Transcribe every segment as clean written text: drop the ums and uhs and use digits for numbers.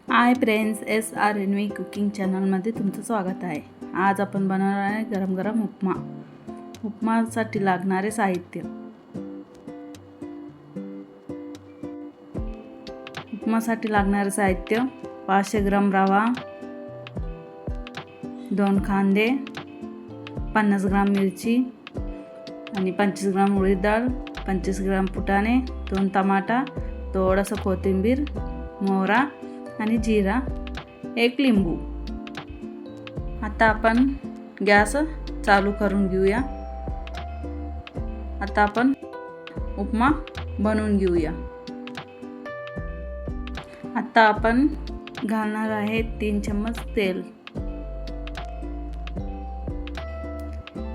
Hi friends, SRNV cooking चॅनलमध्ये तुमचं स्वागत आहे. आज आपण बनवणार आहे गरम गरम उपमा. उपमासाठी लागणारे साहित्य. उपमासाठी लागणारे साहित्य: 500 ग्राम रवा, 2 कांदे, 50 ग्राम मिरची आणि 25 ग्राम उडीद डाळ, 25 ग्राम फुटाणे, 2 टमाटा, थोडंसं कोथिंबीर, मोहरा आणि जीरा, 1 लिंबू. आता आपण गॅस चालू करून घेऊया. आता आपण उपमा बनवून घेऊया. आता आपण घालणार आहे 3 चम्मच तेल.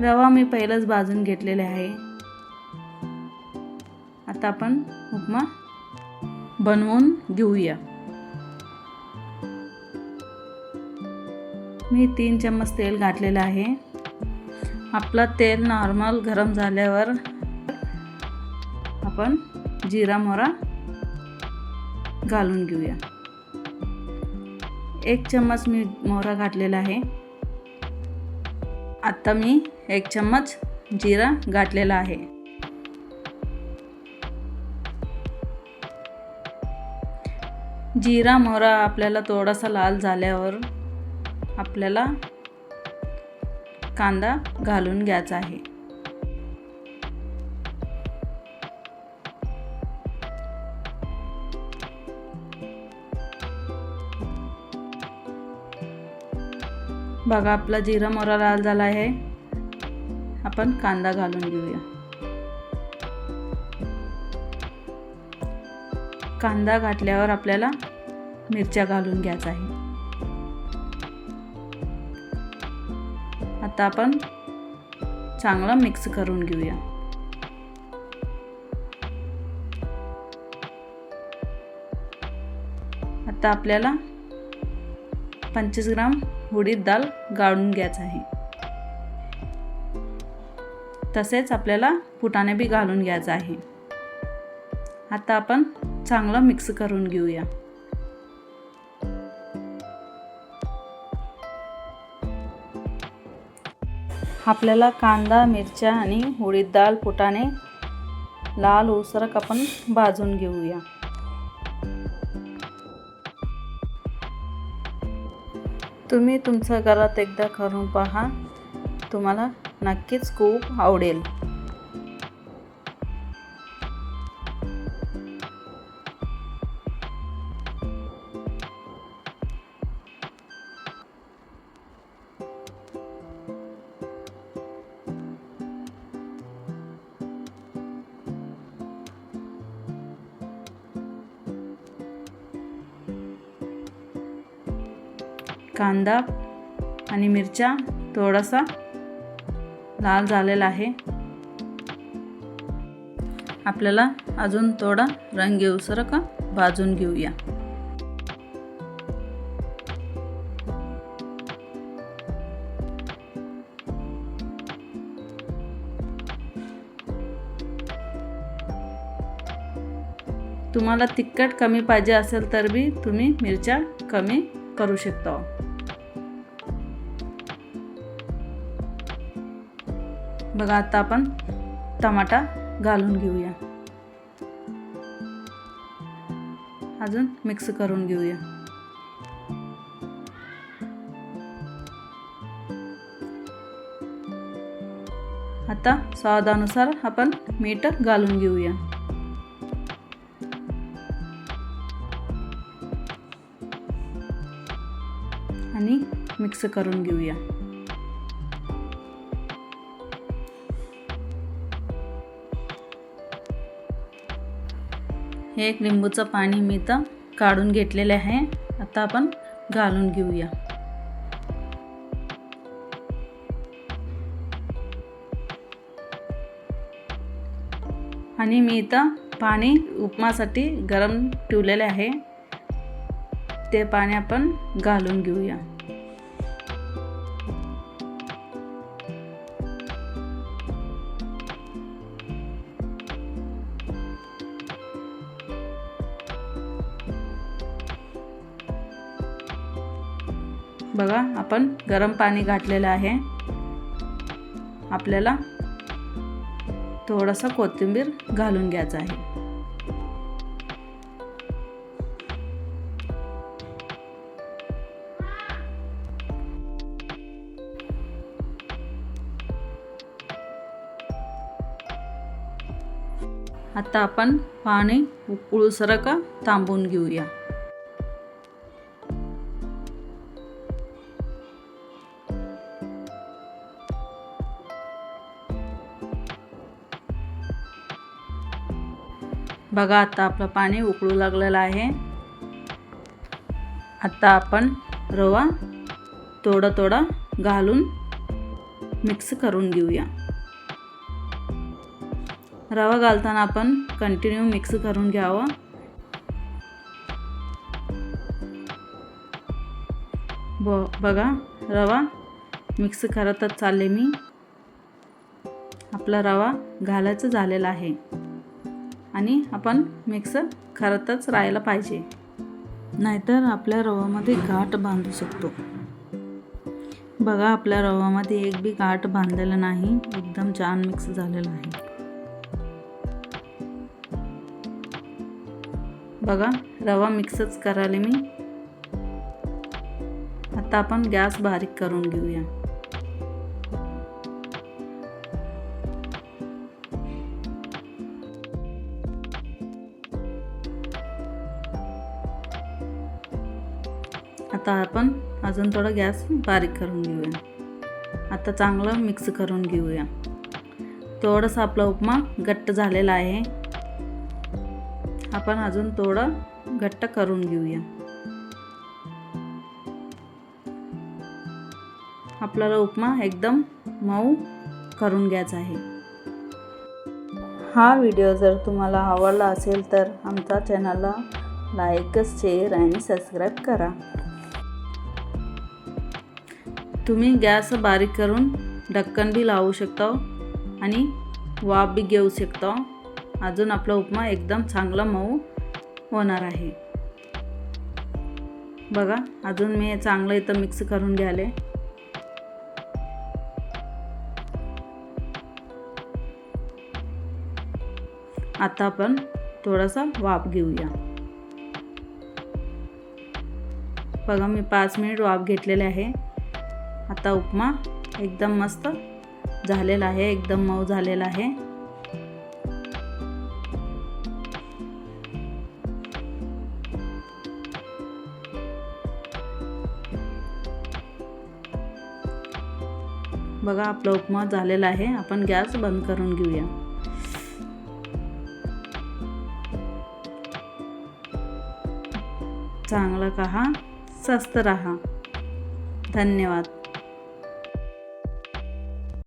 रवा मी पहिलेच भाजून घेतलेले आहे. आता आपण उपमा बनवून घेऊया. मी 3 चम्मच तेल घातलेलं आहे. आपलं तेल नॉर्मल गरम झाल्यावर आपण जीरा मोहरा घालून घेऊया. 1 चम्मच मी मोहरा घातलेला आहे. आता मी 1 चम्मच जीरा घातलेला आहे. जीरा मोहरा आपल्याला थोडासा लाल झाल्यावर आपल्याला कांदा घालून घ्यायचा आहे. बघा, आपला जीरा मोहरा लाल झाला आहे. आपण कांदा घालून घेऊया. कांदा घातल्यावर आपल्याला मिरच्या घालून घ्यायचा आहे. आता आपण चांगलं मिक्स करून घेऊया. आता आपल्याला 25 ग्राम उडीद डाळ गाळून घ्यायचं आहे. तसेच आपल्याला फुटाणे बी घालून घ्यायचं आहे. आता आपण चांगलं मिक्स करून घेऊया. आपल्याला कांदा, मिरच्या आणि उडीद डाळ, फुटाणे लाल होईस्तोवर आपण भाजून घेऊया. तुम्ही तुमच्या घरात एकदा करून पहा, तुम्हाला नक्कीच खूप आवडेल. कांदा आणि मिरच्या थोडासा लाल झालेला आहे. आपल्याला अजून थोडा रंग येऊसर का भाजून घेऊया. तुम्हाला तिखट कमी पाहिजे असेल तर बी तुम्ही मिरच्या कमी करू शकता. बघा, आता आपण टमाटा घालून घेऊया. अजून मिक्स करून घेऊया. आता स्वादानुसार आपण मीठ घालून घेऊया. आणि मिक्स करून घेऊया. हे 1 लिंबूचं पाणी मी तर काढून घेतलेले आहे. आता आपण घालून घेऊया. आणि मी इथं पाणी उपमासाठी गरम ठेवलेले आहे. ते पाणी आपण घालून घेऊया. बघा आपण गरम पाणी घातलेलं आहे. आपल्याला थोडासा कोथिंबीर घालून घ्यायचा आहे. आता आपण पाणी उकळूसरका थांबवून घेऊया. बघा आता आपलं पाणी उकळू लागलेलं आहे. आता आपण रवा थोडा घालून मिक्स करून घेऊया. रवा घालताना आपण कंटिन्यू मिक्स करून घ्यावं. बघा रवा मिक्स करतच चालले मी. आपला रवा घालायचं झालेला आहे आणि आपण मिक्स करतच राहायला पाहिजे, नाहीतर आपल्या रव्यामध्ये गाठ बांधू शकतो. बघा आपल्या रव्यामध्ये एक बी गाठ बांधलेला नाही, एकदम छान मिक्स झालेला आहे. बघा रवा मिक्सच करायला मी. आता आपण गॅस बारीक करून घेऊया. आता आपण अजून थोडा गॅस बारीक करून घेऊया. आता चांगलं मिक्स करून घेऊया. थोडंसं आपला उपमा घट्ट झालेला आहे. आपण अजून थोडं घट्ट करून घेऊया. आपल्याला उपमा एकदम मऊ करून घ्यायचा आहे. हा व्हिडिओ जर तुम्हाला आवडला असेल तर आमच्या चॅनलला लाईक, शेअर आणि सबस्क्राईब करा. तुम्ही गॅस बारीक करून ढक्कन बी लावू शकता आणि वाफ बी घेऊ शकता. अजून आपला उपमा एकदम चांगला मऊ होणार आहे. बघा अजून मी चांगलं इथं मिक्स करून घ्याले. आता आपण थोडासा वाफ घेऊया. बघा मी 5 मिनिट वाफ घेतलेले आहे. आता उपमा एकदम मस्त झालेला आहे, एकदम मऊ झालेला आहे. बघा आपला उपमा झालेला आहे. आपण गॅस बंद करून घेऊया. चांगलं खा, स्वस्त राहा. धन्यवाद.